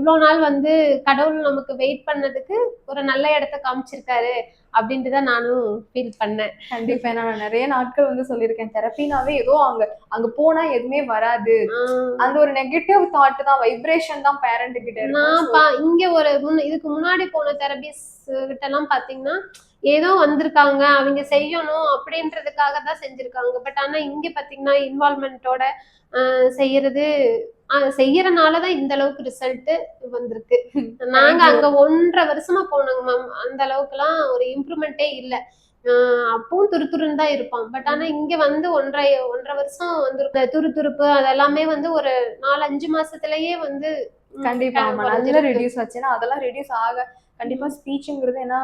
இவ்வளோ நாள் வந்து கடவுள் நமக்கு வெயிட் பண்ணதுக்கு ஒரு நல்ல இடத்த காமிச்சிருக்காரு அப்படின்ட்டு தான் நானும் ஃபீல் பண்ணேன். கண்டிப்பா நான் நிறைய நாட்கள் வந்து சொல்லியிருக்கேன், தெரப்பினாவே ஏதோ அங்க அங்க போனா எதுவுமே வராது, அந்த ஒரு நெகட்டிவ் தாட் தான், வைப்ரேஷன் தான் பேரண்ட் கிட்ட இருக்கும். நான் இங்க ஒரு இதுக்கு முன்னாடி போன தெரபிஸ்ட் கிட்ட எல்லாம் பாத்தீங்கன்னா ஏதோ வந்திருக்காங்க, அவங்க செய்யணும் அப்படின்றதுக்காக தான் செஞ்சிருக்காங்க. பட் ஆனா இங்க பாத்தீங்கன்னா இன்வால்மெண்டோட செய்யறது செய்யறனாலதான் இந்த அளவுக்கு ரிசல்ட் வந்திருக்கு. நாங்க அங்க 1.5 வருஷமா போனோங்க மேம். அந்த அளவுக்கு எல்லாம் ஒரு இம்ப்ரூவ்மெண்டே இல்ல. அப்பவும் துருதுருன்னு தான் இருப்பான். பட் ஆனா இங்க வந்து 1.5 வருஷம் வந்து துருதுருப்பு அதெல்லாமே வந்து ஒரு 4-5 மாசத்துலயே வந்து கண்டிப்பா நல்லா ரெடியூஸ் ஆச்சுன்னா அதெல்லாம் ரெடியூஸ் ஆக கண்டிப்பா ஸ்பீச்ங்கிறது ஏன்னா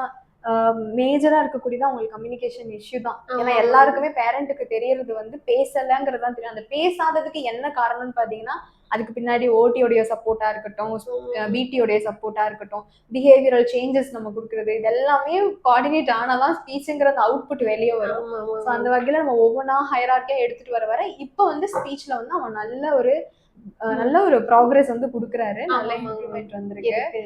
மேஜரா இருக்கக்கூடியதான் உங்களுக்கு கம்யூனிகேஷன் இஷ்யூ தான். ஏன்னா எல்லாருக்குமே பேரண்ட்டுக்கு தெரியறது வந்து பேசலங்கிறது தான் தெரியும். அந்த பேசாததுக்கு என்ன காரணம்னு பாத்தீங்கன்னா அதுக்கு பின்னாடி ஓடியோடைய சப்போர்ட்டா இருக்கட்டும், பிடியோடைய சப்போர்ட்டா இருக்கட்டும், பிஹேவியரல் சேஞ்சஸ் நம்ம கொடுக்கறது, இது எல்லாமே கோஆர்டினேட் ஆனாதான் ஸ்பீச்ங்கிறது அவுட்புட் வெளியே வரும். அந்த வகையில நம்ம ஒவ்வொன்றா ஹையரார்க்கியா எடுத்துட்டு வர இப்ப வந்து ஸ்பீச்ல வந்து அவன் நல்ல ஒரு ப்ராக்ரஸ் வந்து குடுக்குறாரு, நல்ல இம்ப்ரூவ்மெண்ட் வந்திருக்கு.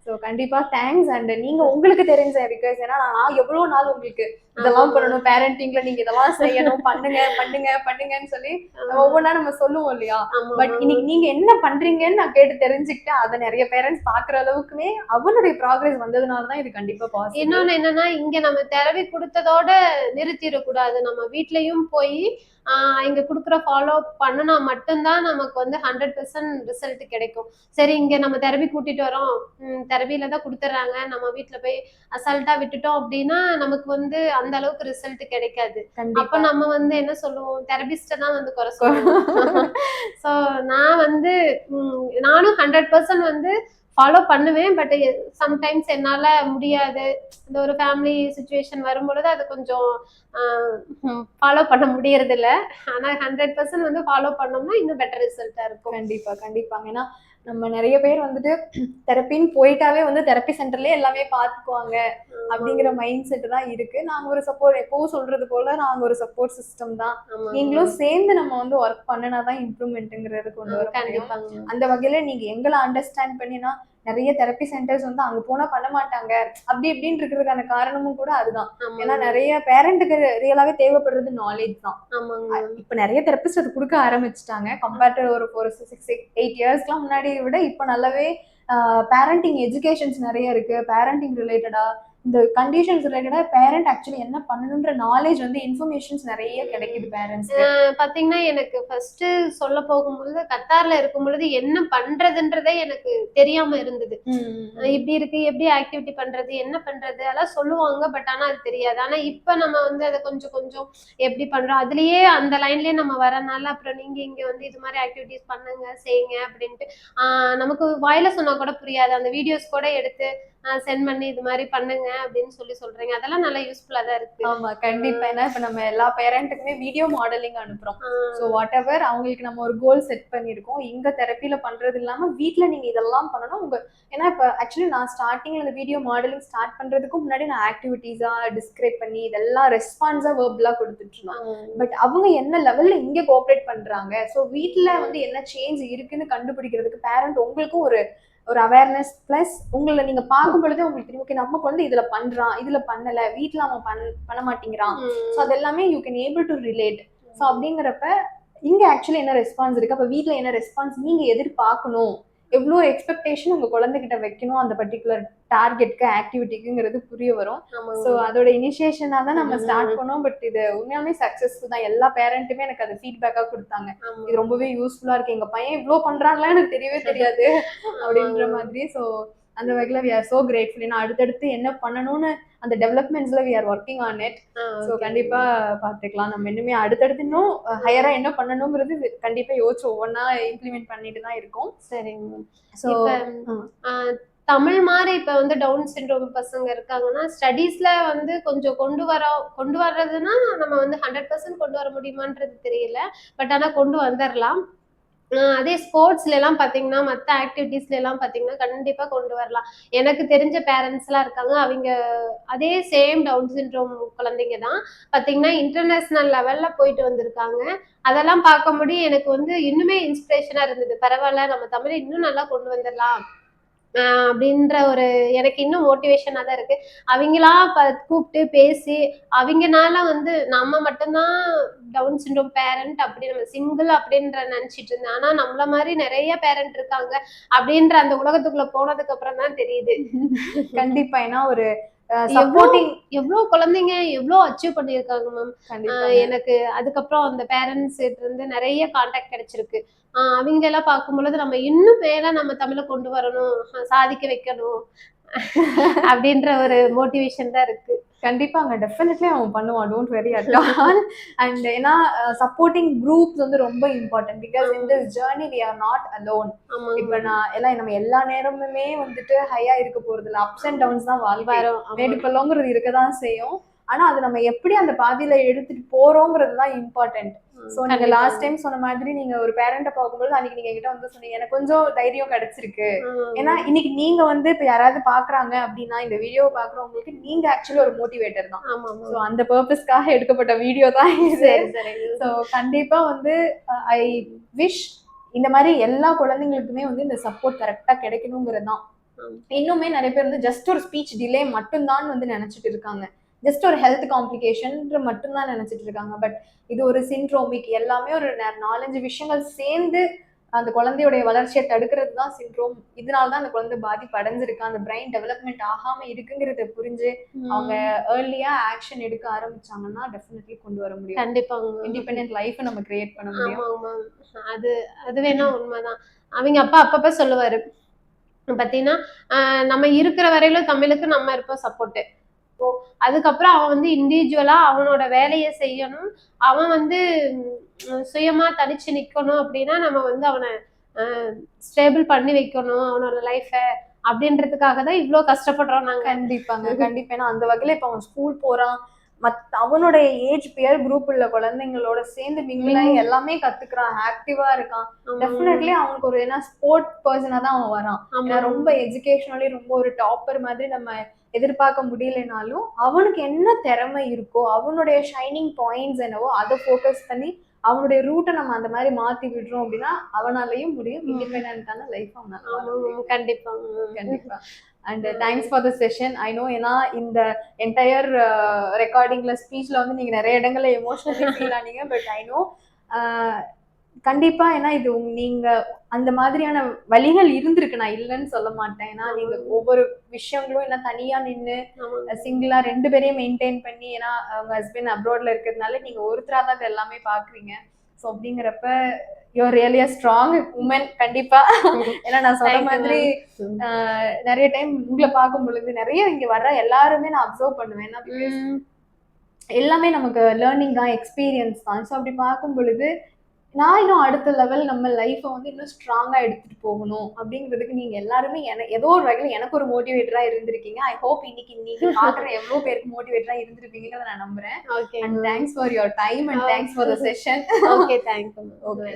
சோ கண்டிப்பா தேங்க்ஸ். அண்ட் நீங்க உங்களுக்கு தெரிஞ்ச பிகாஸ் ஏன்னா நான் எவ்வளவு நாள் உங்களுக்கு இதெல்லாம் பண்ணணும், பேரண்டிங்ல நீங்க இதெல்லாம் செய்யணும், பண்ணுங்க பண்ணுங்க பண்ணுங்கன்னு சொல்லி ஒவ்வொன்றா நம்ம சொல்லுவோம் இல்லையா. பட் இன்னைக்கு நீங்க என்ன பண்றீங்கன்னு நான் கேட்டு தெரிஞ்சுக்கிட்டு அதை நிறைய பேரண்ட்ஸ் பாக்குற அளவுக்குமே அவனுடைய ப்ராக்ரஸ் வந்ததுனாலதான் இது கண்டிப்பா பாசிட்டிவ். இன்னொன்னு என்னன்னா இங்க நம்ம தெரவி கொடுத்ததோட நிறுத்திடக்கூடாது. நம்ம வீட்லயும் போய் இங்க குடுக்குற ஃபாலோ பண்ணுனா மட்டும்தான் நமக்கு வந்து 100% ரிசல்ட் கிடைக்கும். சரி இங்க நம்ம தெரபி கூட்டிட்டு வரோம், தெரபியில தான் கொடுத்துறாங்க, நம்ம வீட்டுல போய் அசால்ட்டா விட்டுட்டோம் அப்படின்னா நமக்கு வந்து அந்த அளவுக்கு ரிசல்ட் கிடைக்காது. அப்ப நம்ம வந்து என்ன சொல்லுவோம், தெரபிஸ்ட தான் வந்து குறை சொல்லுவோம். சோ நான் வந்து நானும் 100% வந்து ஃபாலோ பண்ணுவேன். பட் சம்டைம்ஸ் என்னால முடியாது. இந்த ஒரு ஃபேமிலி சிச்சுவேஷன் வரும்பொழுது அது கொஞ்சம் ஃபாலோ பண்ண முடியறது இல்ல. ஆனா 100% வந்து ஃபாலோ பண்ணோம்னா இன்னும் பெட்டர் ரிசல்ட்டா இருக்கும். கண்டிப்பா கண்டிப்பாங்க. ஏன்னா நம்ம நிறைய பேர் வந்துட்டு தெரப்பின்னு போயிட்டாவே வந்து தெரப்பி சென்டர்லயே எல்லாமே பாத்துக்குவாங்க அப்படிங்கிற மைண்ட் செட் தான் இருக்கு. நாங்க ஒரு சப்போர்ட் எப்பவும் சொல்றது போல நாங்க ஒரு சப்போர்ட் சிஸ்டம் தான். நீங்களும் சேர்ந்து நம்ம வந்து ஒர்க் பண்ணினாதான் இம்ப்ரூவ்மெண்ட்ங்கிறது கொண்டு வர முடியும். அந்த வகையில நீங்க எங்களை அண்டர்ஸ்டாண்ட் பண்ணினா நிறைய தெரப்பி சென்டர்ஸ் வந்து அங்க போனா பண்ண மாட்டாங்க அப்படி இப்படின்னு இருக்கிறதுக்கான காரணமும் கூட அதுதான். ஏன்னா நிறைய பேரண்ட்டுக்கு ரியலாவே தேவைப்படுறது நாலேஜ் தான். இப்ப நிறைய தெரப்பிஸ்ட் அது கொடுக்க ஆரம்பிச்சுட்டாங்க. கம்பேர்ட் டு ஒரு 6-8 இயர்ஸ்க்குலாம் முன்னாடி விட இப்ப நல்லாவே பேரண்டிங் எஜுகேஷன்ஸ் நிறைய இருக்கு. பேரண்டிங் ரிலேட்டடா இந்த கண்டிஷன்ஸ் ரிலேட்டடா பேரண்ட் ஆக்சுவலி என்ன பண்ணணும்ன்ற நாலேஜ் வந்து இன்ஃபர்மேஷன்ஸ் நிறைய கிடைக்குது பேரண்ட்ஸ். பாத்தீங்கன்னா எனக்கு ஃபர்ஸ்ட் சொல்ல போகும்பொழுது கத்தார்ல இருக்கும் பொழுது என்ன பண்றதுன்றதே எனக்கு தெரியாம இருந்தது. இப்படி இருக்கு, எப்படி ஆக்டிவிட்டி பண்றது, என்ன பண்றது அதெல்லாம் சொல்லுவாங்க. பட் ஆனா அது தெரியாது. ஆனா இப்ப நம்ம வந்து அதை கொஞ்சம் கொஞ்சம் எப்படி பண்றோம் அதுலயே அந்த லைன்லயே நம்ம வரனால அப்புறம் நீங்க இங்க வந்து இது மாதிரி ஆக்டிவிட்டிஸ் பண்ணுங்க செய்யுங்க அப்படின்ட்டு நமக்கு வாயில சொன்னா கூட புரியாது. அந்த வீடியோஸ் கூட எடுத்து சென்ட் பண்ணி இது மாதிரி பண்ணுங்க அப்படின்னு சொல்றீங்க. அதெல்லாம் நல்லா யூஸ்ஃபுல்லா தான் இருக்கு. ஆமா கண்டிப்பா. ஏன்னா இப்ப நம்ம எல்லா பேரண்ட்டுக்குமே வீடியோ மாடலிங் அனுப்புறோம். சோ வாட் எவர் அவங்களுக்கு நம்ம ஒரு கோல் செட் பண்ணிருக்கோம். இங்க தெரப்பில பண்றது இல்லாம வீட்டுல நீங்க இதெல்லாம் பண்ணணும். ஏன்னா இப்ப ஆக்சுவலி நான் ஸ்டார்டிங்ல இந்த வீடியோ மாடலிங் ஸ்டார்ட் பண்றதுக்கு முன்னாடி நான் ஆக்டிவிட்டிஸா டிஸ்கிரைப் பண்ணி இதெல்லாம் ரெஸ்பான்ஸா வெர்பலா கொடுத்துட்டு இருந்தேன். பட் அவங்க என்ன லெவல்ல இங்க கோஆபரேட் பண்றாங்க, சோ வீட்டுல வந்து என்ன சேஞ்ச் இருக்குன்னு கண்டுபிடிக்கிறதுக்கு பேரண்ட் உங்களுக்கும் ஒரு அவேர்னஸ் பிளஸ் உங்களை நீங்க பார்க்கும் பொழுதே உங்களுக்கு தெரியும், ஓகே நமக்கு வந்து இதுல பண்றான் இதுல பண்ணல, வீட்டுல அவன் பண்ண மாட்டேங்கிறான். ஸோ அது எல்லாமே you can able to relate. So அப்படிங்கிறப்ப இங்க ஆக்சுவலி என்ன ரெஸ்பான்ஸ் இருக்கு, அப்ப வீட்டுல என்ன ரெஸ்பான்ஸ் நீங்க எதிர்பார்க்கணும், எவ்வளோ எக்ஸ்பெக்டேஷன் உங்க குழந்தைகிட்ட வைக்கணும் அந்த பர்டிகுலர் டார்கெட்க்கு ஆக்டிவிட்டிக்குங்கிறது புரிய வரும். ஸோ அதோட இனிஷியேஷனா தான் நம்ம ஸ்டார்ட் பண்ணோம். பட் இது உண்மையாலுமே சக்சஸ்ஃபுல் தான். எல்லா பேரண்ட்டுமே எனக்கு அது ஃபீட்பேக்கா கொடுத்தாங்க, இது ரொம்பவே யூஸ்ஃபுல்லா இருக்கு, எங்க பையன் இவ்வளவு பண்றாங்களா எனக்கு தெரியவே தெரியாது அப்படின்ற மாதிரி. ஸோ அந்த வகையில we are so grateful. ஏன்னா அடுத்தடுத்து என்ன பண்ணணும்னு அந்த டெவலப்மெண்ட்ஸ்ல we are working on it. So கண்டிப்பா பாத்துக்கலாம். நம்ம இன்னுமே அடுத்தடுத்து இன்னும் ஹையரா என்ன பண்ணணுங்கிறது கண்டிப்பா யோசிச்சு ஒவ்வொன்னா இம்ப்ளிமெண்ட் பண்ணிட்டு தான் இருக்கோம். சரிங்க. ஸோ தமிழ் மாதிரி இப்ப வந்து டவுன் சிண்ட்ரோம் பசங்க இருக்காங்கன்னா ஸ்டடீஸ்ல வந்து கொஞ்சம் கொண்டு வர்றதுன்னா நம்ம வந்து 100% கொண்டு வர முடியுமான்றது தெரியல. பட் ஆனா கொண்டு வந்துடலாம். அதே ஸ்போர்ட்ஸ்ல எல்லாம் பாத்தீங்கன்னா மத்த ஆக்டிவிட்டிஸ்ல எல்லாம் பாத்தீங்கன்னா கண்டிப்பா கொண்டு வரலாம். எனக்கு தெரிஞ்ச பேரண்ட்ஸ் எல்லாம் இருக்காங்க, அவங்க அதே சேம் டவுன் சிண்ட்ரோம் குழந்தைங்க தான் பாத்தீங்கன்னா இன்டர்நேஷனல் லெவல்ல போயிட்டு வந்திருக்காங்க. அதெல்லாம் பார்க்கும்போது எனக்கு வந்து இன்னுமே இன்ஸ்பிரேஷனா இருந்தது. பரவாயில்ல நம்ம தமிழை இன்னும் நல்லா கொண்டு வந்துடலாம் அப்படின்ற ஒரு எனக்கு இன்னும் மோட்டிவேஷனா தான் இருக்கு. அவங்களா கூப்பிட்டு பேசி அவங்கனால வந்து நம்ம மட்டும்தான் டவுன் சிண்ட்ரோம் பேரண்ட் அப்படி நம்ம சிங்கிள் அப்படின்ற நினைச்சிட்டு இருந்தேன். ஆனா நம்மள மாதிரி நிறைய பேரண்ட் இருக்காங்க அப்படின்ற அந்த உலகத்துக்குள்ள போனதுக்கு அப்புறம் தான் தெரியுது. கண்டிப்பா. ஏன்னா ஒரு எவ்வளோ சப்போர்ட்டிங் எவ்வளோ குழந்தைங்க எவ்வளோ அச்சீவ் பண்ணியிருக்காங்க மேம். கண்டிப்பாங்க. எனக்கு அதுக்கப்புறம் அந்த பேரண்ட்ஸ் கிட்ட இருந்து நிறைய கான்டாக்ட் கிடைச்சிருக்கு. அவங்க எல்லாம் பார்க்கும்பொழுது நம்ம இன்னும் மேல நம்ம தமிழ கொண்டு வரணும், சாதிக்க வைக்கணும் அப்படின்ற ஒரு மோட்டிவேஷன் தான் இருக்கு. கண்டிப்பாங்க. டெஃபினெட்லி அவன் பண்ணுவான். Don't worry at all. And ஏன்னா சப்போர்ட்டிங் குரூப்ஸ் வந்து ரொம்ப important. Because in this journey we are not alone. இப்ப நம்ம எல்லா நேரமுமே வந்துட்டு ஹையா இருக்க போறது இல்ல. அப்ஸ் அண்ட் டவுன்ஸ் தான் வாழ்க்கை. மேடு பள்ளம்ங்கிறது இருக்கதான் செய்யும். ஆனா அது நம்ம எப்படி அந்த பாதையில எடுத்துட்டு போறோங்கிறது தான் இம்பார்ட்டன்ட். சோ நீங்க லாஸ்ட் டைம் சொன்ன மாதிரி நீங்க ஒரு பேரண்ட பார்க்கும்போது அன்னைக்கு நீங்க என்கிட்ட வந்து சொன்னீங்க எனக்கு கொஞ்சம் தைரியம் கிடைச்சிருக்கு. ஏன்னா இன்னைக்கு நீங்க வந்து இப்ப யாராவது பாக்குறாங்க அப்படின்னா இந்த வீடியோ பாக்குறவங்களுக்கு நீங்க ஆக்சுவலி ஒரு மோட்டிவேட்டர் தான். சோ அந்த பர்பஸ்க்காக எடுக்கப்பட்ட வீடியோ தான் இது. சோ கண்டிப்பா வந்து ஐ விஷ் இந்த மாதிரி எல்லா குழந்தைங்களுக்குமே வந்து இந்த சப்போர்ட் கரெக்டா கிடைக்கணுங்கிறது தான். இன்னுமே நிறைய பேர் வந்து ஜஸ்ட் ஒரு ஸ்பீச் டிலே மட்டும்தான் வந்து நினைச்சிட்டு இருக்காங்க. ஜஸ்ட் ஒரு ஹெல்த் காம்ப்ளிகேஷன் மட்டும்தான் நினைச்சிட்டு இருக்காங்க. பட் இது ஒரு சிண்ட்ரோமிக் எல்லாமே ஒரு 4-5 விஷயங்கள் சேர்ந்து அந்த குழந்தையுடைய வளர்ச்சியை தடுக்கிறது தான் சிண்ட்ரோம். இதனாலதான் அந்த குழந்தை பாதிப்பு அடைஞ்சிருக்கு, அந்த பிரெயின் டெவலப்மெண்ட் ஆகாம இருக்குங்கிறத புரிஞ்சு அவங்க ஏர்லியா ஆக்ஷன் எடுக்க ஆரம்பிச்சாங்கன்னா டெஃபினெட்லி கொண்டு வர முடியும். கண்டிப்பா இண்டிபெண்டன்ட் லைஃப் நம்ம கிரியேட் பண்ண முடியும். அது வேணா உண்மைதான். அவங்க அப்பப்ப சொல்லுவாரு பாத்தீங்கன்னா நம்ம இருக்கிற வரையிலும் தமிழுக்கு நம்ம இருப்போம் சப்போர்ட். அதுக்கப்புறம் அவன் வந்து இண்டிவிஜுவலா அவனோட வேலையை செய்யணும், அவன் வந்து சுயமா தனிச்சு நிக்கணும் அப்படின்னா நம்ம வந்து அவனை ஸ்டேபிள் பண்ணி வைக்கணும் அவனோட லைஃப அப்படின்றதுக்காக தான் இவ்வளவு கஷ்டப்படுறோம் நாங்க. கண்டிப்பாங்க. கண்டிப்பா. ஏன்னா அந்த வகையில இப்ப அவன் ஸ்கூல் போறான், அவனுடைய ஏஜ் பியர் குரூப் உள்ள குழந்தைங்களோட சேர்ந்து மிங்கிளாகி எல்லாமே கத்துக்கிறான், ஆக்டிவா இருக்கான். டெஃபினெட்லி அவனுக்கு ஒரு ஏன்னா ஸ்போர்ட் பர்சனா தான் அவன் வரான். ஏன்னா ரொம்ப எஜுகேஷனலி ரொம்ப ஒரு டாப்பர் மாதிரி நம்ம எதிர்பார்க்க முடியலனாலும் அவனுக்கு என்ன திறமை இருக்கோ அவனுடைய ஷைனிங் பாயிண்ட்ஸ் என்னவோ அதை ஃபோக்கஸ் பண்ணி அவனுடைய ரூட்டை நம்ம அந்த மாதிரி மாத்தி விடுறோம் அப்படின்னா அவனாலையும் முடியும். இண்டிபெண்டன்டான லைஃப் அவனால. கண்டிப்பா கண்டிப்பா. And thanks for the session. I know ஏன்னா இந்த என்டையர் ரெக்கார்டிங்ல ஸ்பீச்ல வந்து நீங்க நிறைய இடங்கள்ல எமோஷனலி ஃபீல் ஆனீங்க. பட் ஐ நோ கண்டிப்பா ஏன்னா இது நீங்க அந்த மாதிரியான வழிகள் இருந்திருக்கு, நான் இல்லைன்னு சொல்ல மாட்டேன். ஏன்னா நீங்க ஒவ்வொரு விஷயங்களும் என்ன தனியா நின்று சிங்கிளா 2 பேரையும் மெயின்டைன் பண்ணி, ஏன்னா அவங்க ஹஸ்பண்ட் அப்ராட்ல இருக்கிறதுனால நீங்க ஒருத்தரா தான் எல்லாமே பாக்குறீங்க. ஸோ அப்படிங்கிறப்ப you're really a strong woman. கண்டிப்பா. ஏன்னா நான் சொன்ன மாதிரி நிறைய டைம் உங்களை பார்க்கும் பொழுது நிறைய இங்க வர்ற எல்லாருமே நான் அப்சர்வ் பண்ணுவேன். ஏன்னா எல்லாமே நமக்கு லேர்னிங் தான், எக்ஸ்பீரியன்ஸ் தான். ஸோ அப்படி பார்க்கும் பொழுது நான் இன்னும் அடுத்த லெவல் நம்ம லைஃப்பை வந்து இன்னும் ஸ்ட்ராங்கா எடுத்துட்டு போகணும் அப்படிங்கிறதுக்கு நீங்க எல்லாருமே ஏதோ ஒரு வகையில் எனக்கு ஒரு மோட்டிவேட்டரா இருந்திருக்கீங்க. ஐ ஹோப் இன்னைக்கு நீங்க பாக்குற எவ்வளவு பேருக்கு மோட்டிவேட்டரா இருந்திருப்பீங்கன்னு நான் நம்புறேன். And thanks for your time and thanks for the session. Okay, thank you. Okay.